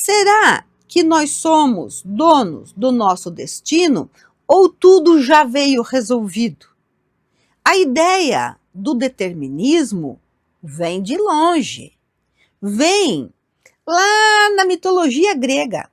Será que nós somos donos do nosso destino ou tudo já veio resolvido? A ideia do determinismo vem de longe. Vem lá na mitologia grega.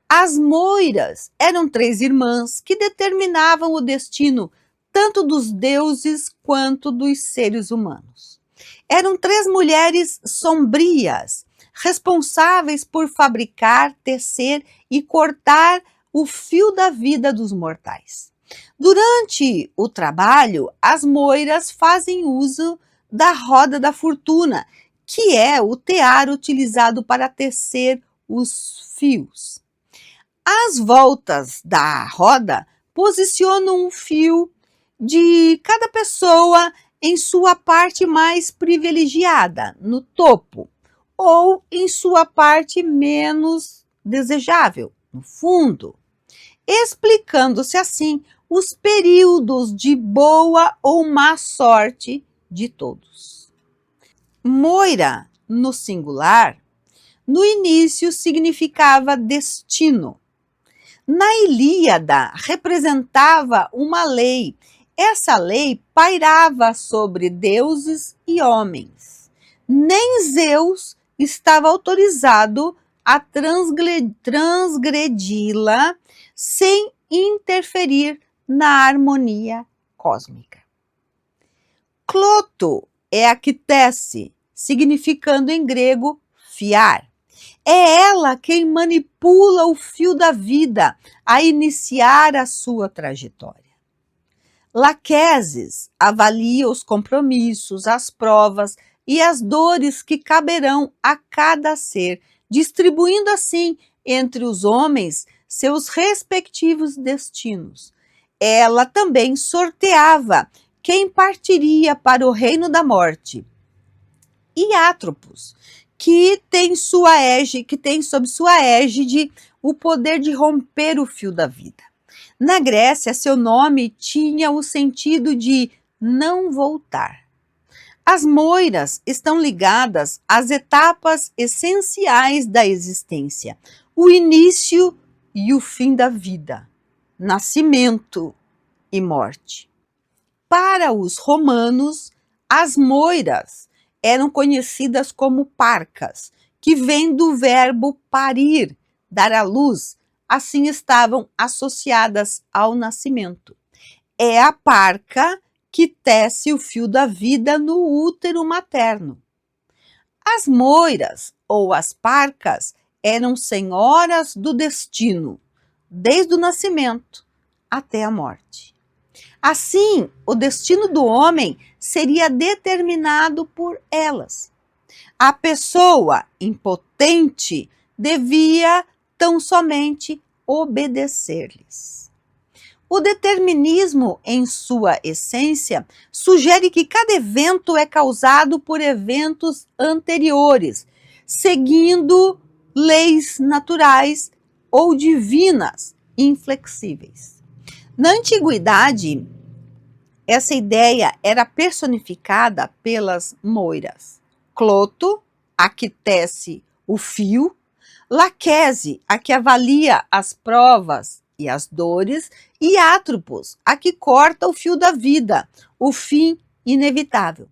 As Moiras eram três irmãs que determinavam o destino tanto dos deuses quanto dos seres humanos. Eram três mulheres sombrias, responsáveis por fabricar, tecer e cortar o fio da vida dos mortais. Durante o trabalho, as Moiras fazem uso da roda da fortuna, que é o tear utilizado para tecer os fios. As voltas da roda posicionam um fio de cada pessoa em sua parte mais privilegiada, no topo, ou em sua parte menos desejável, no fundo, explicando-se assim os períodos de boa ou má sorte de todos. Moira, no singular, no início significava destino. Na Ilíada, representava uma lei. Essa lei pairava sobre deuses e homens. Nem Zeus estava autorizado a transgredi-la sem interferir na harmonia cósmica. Cloto é a que tece, significando em grego fiar. É ela quem manipula o fio da vida a iniciar a sua trajetória. Laquesis avalia os compromissos, as provas e as dores que caberão a cada ser, distribuindo assim entre os homens seus respectivos destinos. Ela também sorteava quem partiria para o reino da morte. E Atropos, que tem sob sua égide o poder de romper o fio da vida. Na Grécia, seu nome tinha o sentido de não voltar. As Moiras estão ligadas às etapas essenciais da existência, o início e o fim da vida, nascimento e morte. Para os romanos, as Moiras eram conhecidas como parcas, que vem do verbo parir, dar à luz, assim estavam associadas ao nascimento. É a parca que tece o fio da vida no útero materno. As Moiras, ou as parcas, eram senhoras do destino, desde o nascimento até a morte. Assim, o destino do homem seria determinado por elas. A pessoa impotente devia tão somente obedecer-lhes. O determinismo, em sua essência, sugere que cada evento é causado por eventos anteriores, seguindo leis naturais ou divinas inflexíveis. Na antiguidade, essa ideia era personificada pelas Moiras. Cloto, a que tece o fio, Laquese, a que avalia as provas e as dores, e Atropos, a que corta o fio da vida, o fim inevitável.